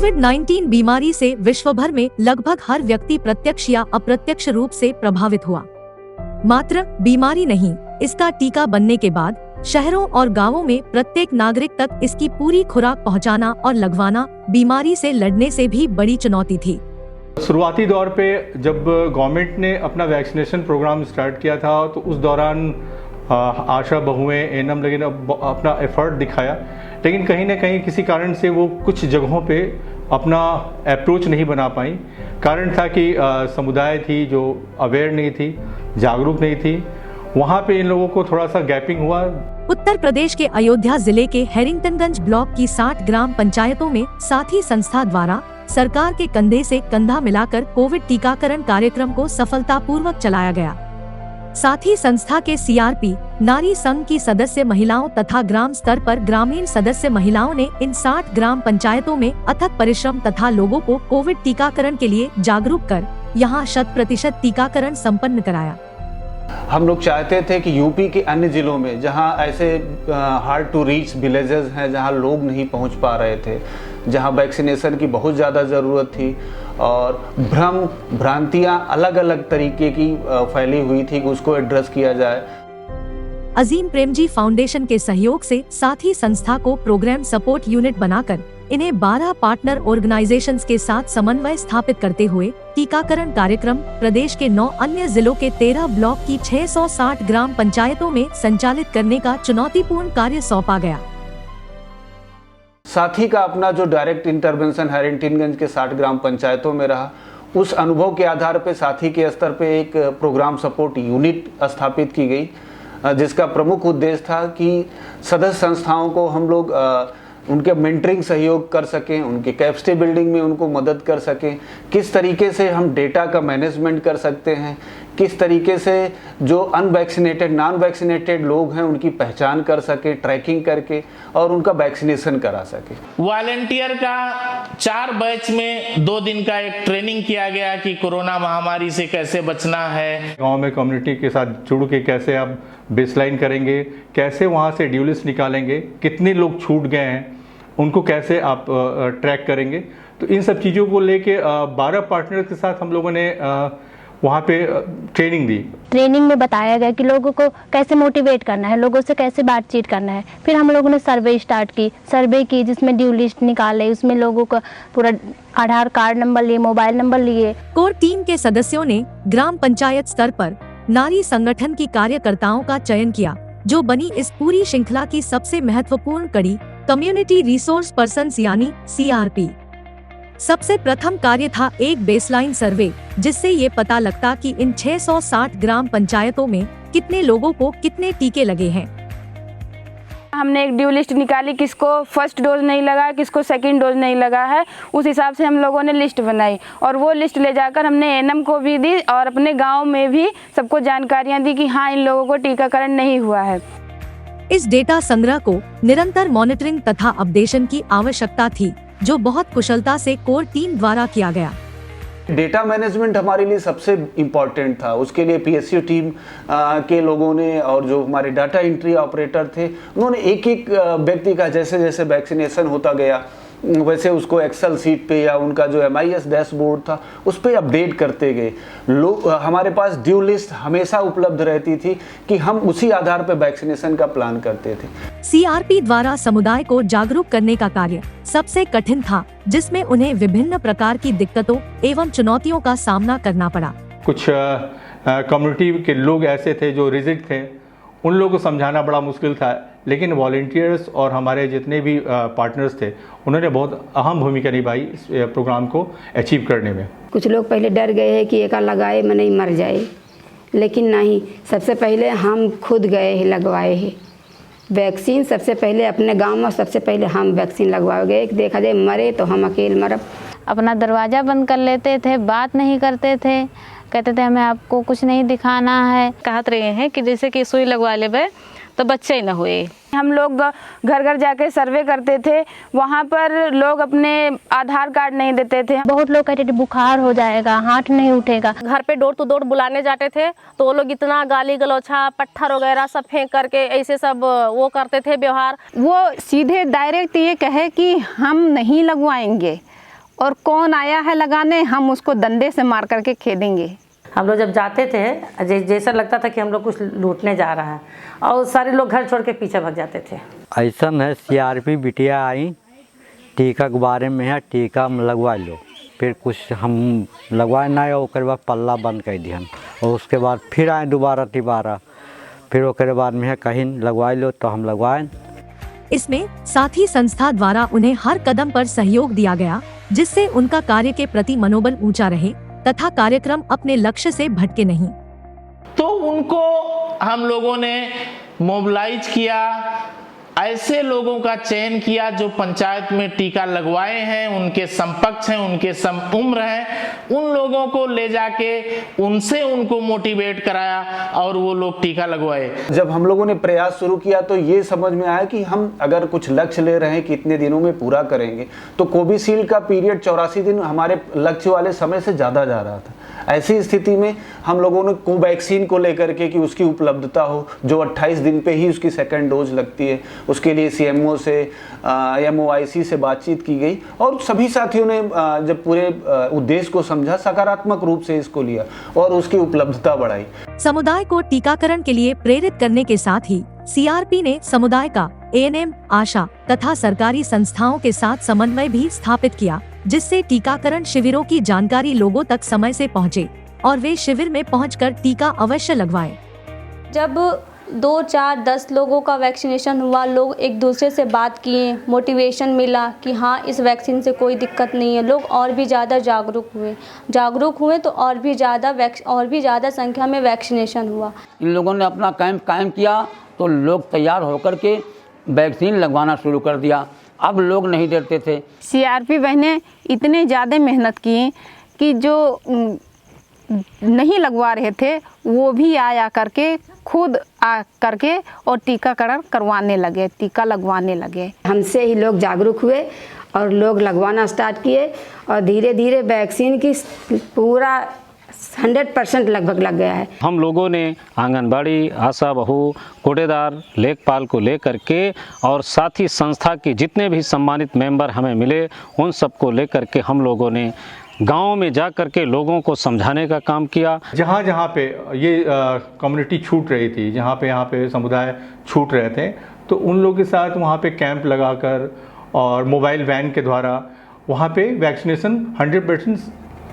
कोविड-19 बीमारी से विश्व भर में लगभग हर व्यक्ति प्रत्यक्ष या अप्रत्यक्ष रूप से प्रभावित हुआ। मात्र बीमारी नहीं, इसका टीका बनने के बाद शहरों और गांवों में प्रत्येक नागरिक तक इसकी पूरी खुराक पहुंचाना और लगवाना बीमारी से लड़ने से भी बड़ी चुनौती थी। शुरुआती दौर पे जब गवर्नमेंट ने अपना वैक्सीनेशन प्रोग्राम स्टार्ट किया था तो उस दौरान आशा बहुएं एएनएम लगे ने अपना एफर्ट दिखाया, लेकिन कहीं ना कहीं किसी कारण से वो कुछ जगहों पे अपना अप्रोच नहीं बना पाई। कारण था कि समुदाय थी जो अवेयर नहीं थी, जागरूक नहीं थी, वहाँ पे इन लोगों को थोड़ा सा गैपिंग हुआ। उत्तर प्रदेश के अयोध्या जिले के हैरिंगटनगंज ब्लॉक की 60 ग्राम पंचायतों में साथी संस्था द्वारा सरकार के कंधे से कंधा मिलाकर कोविड टीकाकरण कार्यक्रम को सफलतापूर्वक चलाया गया। साथी संस्था के सीआरपी, नारी संघ की सदस्य महिलाओं तथा ग्राम स्तर पर ग्रामीण सदस्य महिलाओं ने इन 60 ग्राम पंचायतों में अथक परिश्रम तथा लोगों को कोविड टीकाकरण के लिए जागरूक कर यहां 100% टीकाकरण संपन्न कराया। हम लोग चाहते थे कि यूपी के अन्य जिलों में जहां ऐसे हार्ड टू रीच विलेजेस हैं, जहां लोग नहीं पहुंच पा रहे थे, जहां वैक्सीनेशन की बहुत ज़्यादा ज़रूरत थी और भ्रांतियां अलग अलग तरीके की फैली हुई थी, कि उसको एड्रेस किया जाए। अजीम प्रेमजी फाउंडेशन के सहयोग से साथी संस्था को प्रोग्राम सपोर्ट यूनिट बनाकर इन्हें 12 पार्टनर ऑर्गेनाइजेशंस के साथ समन्वय स्थापित करते हुए टीकाकरण कार्यक्रम प्रदेश के 9 अन्य जिलों के 13 ब्लॉक की 660 ग्राम पंचायतों में संचालित करने का चुनौतीपूर्ण कार्य सौंपा गया। साथी का अपना जो डायरेक्ट इंटरवेंशन हैरिंगटनगंज के 60 ग्राम पंचायतों में रहा, उस अनुभव के आधार पर साथी के स्तर पर एक प्रोग्राम सपोर्ट यूनिट स्थापित की गई, जिसका प्रमुख उद्देश्य था कि सदस्य संस्थाओं को हम लोग उनके मेंटरिंग सहयोग कर सकें, उनके कैपेसिटी बिल्डिंग में उनको मदद कर सकें, किस तरीके से हम डेटा का मैनेजमेंट कर सकते हैं, किस तरीके से जो अनवैक्सीनेटेड नॉन वैक्सीनेटेड लोग हैं उनकी पहचान कर सके, ट्रैकिंग करके और उनका वैक्सीनेशन करा सके। वॉलंटियर का 4 बैच में 2 दिन का एक ट्रेनिंग किया गया कि कोरोना महामारी से कैसे बचना है। गांव में कम्युनिटी के साथ जुड़ के कैसे आप बेसलाइन करेंगे, कैसे वहाँ से ड्यू लिस्ट निकालेंगे, कितने लोग छूट गए हैं उनको कैसे आप ट्रैक करेंगे। तो इन सब चीज़ों को लेके 12 पार्टनर के साथ हम लोगों ने वहाँ पे ट्रेनिंग दी। ट्रेनिंग में बताया गया कि लोगों को कैसे मोटिवेट करना है, लोगों से कैसे बातचीत करना है। फिर हम लोगों ने सर्वे की जिसमें ड्यू लिस्ट निकाले, उसमें लोगों का पूरा आधार कार्ड नंबर लिए, मोबाइल नंबर लिए। कोर टीम के सदस्यों ने ग्राम पंचायत स्तर पर नारी संगठन की कार्यकर्ताओं का चयन किया, जो बनी इस पूरी श्रृंखला की सबसे महत्वपूर्ण कड़ी कम्युनिटी रिसोर्स पर्सन्स यानी सीआरपी। सबसे प्रथम कार्य था एक बेसलाइन सर्वे, जिससे ये पता लगता कि इन 660 ग्राम पंचायतों में कितने लोगों को कितने टीके लगे हैं। हमने एक ड्यू लिस्ट निकाली, किसको फर्स्ट डोज नहीं लगा, किसको सेकंड डोज नहीं लगा है, उस हिसाब से हम लोगों ने लिस्ट बनाई और वो लिस्ट ले जाकर हमने एएनएम को भी दी और अपने गांव में भी सबको जानकारियां दी कि हाँ, इन लोगों को टीकाकरण नहीं हुआ है। इस डेटा संग्रह को निरंतर मॉनिटरिंग तथा अपडेशन की आवश्यकता थी, जो बहुत कुशलता से कोर टीम द्वारा किया गया। डेटा मैनेजमेंट हमारे लिए सबसे इम्पॉर्टेंट था। उसके लिए पीएसयू टीम के लोगों ने और जो हमारे डाटा एंट्री ऑपरेटर थे, उन्होंने एक एक व्यक्ति का जैसे जैसे वैक्सीनेशन होता गया वैसे उसको एक्सेल सीट पे या उनका जो MIS डैशबोर्ड था उस पर अपडेट करते गए। लोग हमारे पास ड्यू लिस्ट हमेशा उपलब्ध रहती थी कि हम उसी आधार पर वैक्सीनेशन का प्लान करते थे। सीआरपी द्वारा समुदाय को जागरूक करने का कार्य सबसे कठिन था, जिसमें उन्हें विभिन्न प्रकार की दिक्कतों एवं चुनौतियों का सामना करना पड़ा। कुछ कम्युनिटी के लोग ऐसे थे जो रिजिड थे, उन लोगों को समझाना बड़ा मुश्किल था, लेकिन वॉलंटियर्स और हमारे जितने भी पार्टनर्स थे उन्होंने बहुत अहम भूमिका निभाई इस प्रोग्राम को अचीव करने में। कुछ लोग पहले डर गए हैं कि एका लगाए मैं नहीं मर जाए, लेकिन नहीं, सबसे पहले हम खुद गए हैं, लगवाए हैं वैक्सीन। सबसे पहले अपने गांव में सबसे पहले हम वैक्सीन लगवाए गए। देखा जाए मरे तो हम अकेले मरब। अपना दरवाज़ा बंद कर लेते थे, बात नहीं करते थे, कहते थे हमें आपको कुछ नहीं दिखाना है। कहते रहे हैं कि जैसे कि सुई लगवा ले तो बच्चे ही न हुए। हम लोग घर घर जाके सर्वे करते थे, वहाँ पर लोग अपने आधार कार्ड नहीं देते थे। बहुत लोग कहते थे बुखार हो जाएगा, हाथ नहीं उठेगा। घर पे डोर टू डोर बुलाने जाते थे तो वो लोग इतना गाली गलौछा पत्थर वगैरह सब फेंक करके ऐसे सब वो करते थे व्यवहार। वो सीधे डायरेक्ट ये कहे कि हम नहीं लगवाएंगे और कौन आया है लगाने, हम उसको डंडे से मार करके खेदेंगे। हम लोग जब जाते थे जैसा लगता था कि हम लोग कुछ लूटने जा रहा है, और सारे लोग घर छोड़ के पीछे भाग जाते थे। ऐसा है CRP बिटिया आई, टीका के बारे में है, टीका लगवा लो। फिर कुछ हम लगवाए ना, उसके बाद पल्ला बंद कर दिया, और उसके बाद फिर आए दोबारा फिर उसके बाद में है कहीं लगवाई लो, तो हम लगवाए। इसमें साथी संस्था द्वारा उन्हें हर कदम पर सहयोग दिया गया, जिससे उनका कार्य के प्रति मनोबल ऊंचा रहे तथा कार्यक्रम अपने लक्ष्य से भटके नहीं। तो उनको हम लोगों ने मोबिलाइज किया, ऐसे लोगों का चयन किया जो पंचायत में टीका लगवाए हैं, उनके समकक्ष हैं, उनके सम उम्र हैं, उन लोगों को ले जाके उनसे उनको मोटिवेट कराया और वो लोग टीका लगवाए। जब हम लोगों ने प्रयास शुरू किया तो ये समझ में आया कि हम अगर कुछ लक्ष्य ले रहे हैं कि इतने दिनों में पूरा करेंगे, तो कोविशील्ड का पीरियड 84 दिन हमारे लक्ष्य वाले समय से ज़्यादा जा रहा था। ऐसी स्थिति में हम लोगों ने कोवैक्सीन को लेकर के कि उसकी उपलब्धता हो, जो 28 दिन पे ही उसकी सेकेंड डोज लगती है, उसके लिए CMO से MOIC से बातचीत की गई, और सभी साथियों ने जब पूरे उद्देश्य को समझा, सकारात्मक रूप से इसको लिया और उसकी उपलब्धता बढ़ाई। समुदाय को टीकाकरण के लिए प्रेरित करने के साथ ही CRP ने समुदाय का ANM, आशा तथा सरकारी संस्थाओं के साथ समन्वय भी स्थापित किया, जिससे टीकाकरण शिविरों की जानकारी लोगों तक समय से पहुंचे और वे शिविर में पहुंचकर टीका अवश्य लगवाएं। जब 2, 4, 10 लोगों का वैक्सीनेशन हुआ, लोग एक दूसरे से बात किए, मोटिवेशन मिला कि हाँ इस वैक्सीन से कोई दिक्कत नहीं है, लोग और भी ज़्यादा जागरूक हुए तो और भी ज़्यादा संख्या में वैक्सीनेशन हुआ। इन लोगों ने अपना कैंप कायम किया तो लोग तैयार होकर के वैक्सीन लगवाना शुरू कर दिया। अब लोग नहीं डरते थे। CRP बहनें इतने ज़्यादा मेहनत की कि जो नहीं लगवा रहे थे वो भी आया करके खुद आ करके और टीकाकरण करवाने लगे, टीका लगवाने लगे। हमसे ही लोग जागरूक हुए और लोग लगवाना स्टार्ट किए, और धीरे धीरे वैक्सीन की पूरा 100% लगभग लग गया है। हम लोगों ने आंगनबाड़ी, आशा बहू, कोटेदार, लेखपाल को लेकर के और साथी संस्था के जितने भी सम्मानित मेंबर हमें मिले, उन सबको लेकर के हम लोगों ने गाँव में जा कर के लोगों को समझाने का काम किया। जहाँ जहाँ पे ये कम्युनिटी छूट रही थी, जहाँ पे यहाँ पे समुदाय छूट रहे थे, तो उन लोगों के साथ वहाँ पे कैंप लगाकर और मोबाइल वैन के द्वारा वहाँ पे वैक्सीनेशन 100%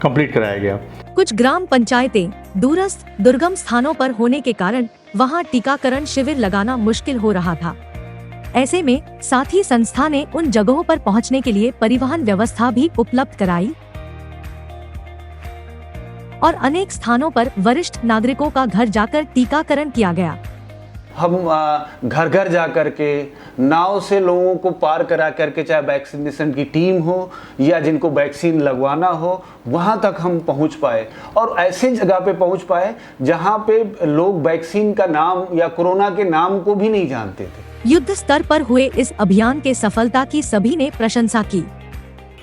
कंप्लीट कराया गया। कुछ ग्राम पंचायतें दूरस्थ दुर्गम स्थानों पर होने के कारण वहां टीकाकरण शिविर लगाना मुश्किल हो रहा था। ऐसे में साथी संस्था ने उन जगहों पर पहुंचने के लिए परिवहन व्यवस्था भी उपलब्ध कराई और अनेक स्थानों पर वरिष्ठ नागरिकों का घर जाकर टीकाकरण किया गया। हम घर घर जा कर के नाव से लोगों को पार करा करके, चाहे वैक्सीनेशन की टीम हो या जिनको वैक्सीन लगवाना हो, वहाँ तक हम पहुँच पाए और ऐसे जगह पे पहुँच पाए जहाँ पे लोग वैक्सीन का नाम या कोरोना के नाम को भी नहीं जानते थे। युद्ध स्तर पर हुए इस अभियान के सफलता की सभी ने प्रशंसा की।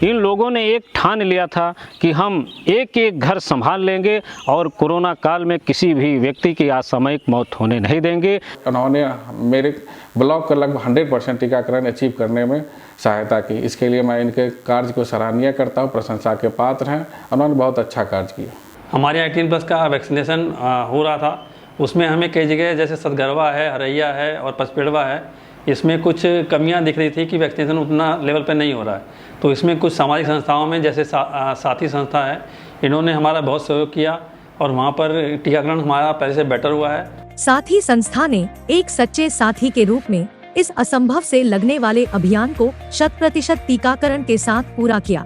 इन लोगों ने एक ठान लिया था कि हम एक एक घर संभाल लेंगे और कोरोना काल में किसी भी व्यक्ति की असामयिक मौत होने नहीं देंगे। उन्होंने मेरे ब्लॉक का लगभग 100% टीकाकरण अचीव करने में सहायता की। इसके लिए मैं इनके कार्य को सराहनीय करता हूँ, प्रशंसा के पात्र हैं। उन्होंने बहुत अच्छा कार्य किया। हमारे 18+ का वैक्सीनेशन हो रहा था, उसमें हमें कई जगह जैसे सतगरवा है, हरैया है और पचपेड़वा है, इसमें कुछ कमियां दिख रही थी कि वैक्सीनेशन उतना लेवल पर नहीं हो रहा है। तो इसमें कुछ सामाजिक संस्थाओं में जैसे साथी संस्था है, इन्होंने हमारा बहुत सहयोग किया और वहाँ पर टीकाकरण हमारा पहले से बेटर हुआ है। साथी संस्था ने एक सच्चे साथी के रूप में इस असंभव से लगने वाले अभियान को 100% टीकाकरण के साथ पूरा किया।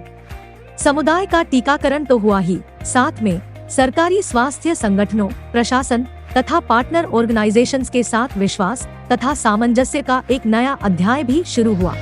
समुदाय का टीकाकरण तो हुआ ही, साथ में सरकारी स्वास्थ्य संगठनों, प्रशासन तथा पार्टनर ऑर्गेनाइजेशंस के साथ विश्वास तथा सामंजस्य का एक नया अध्याय भी शुरू हुआ।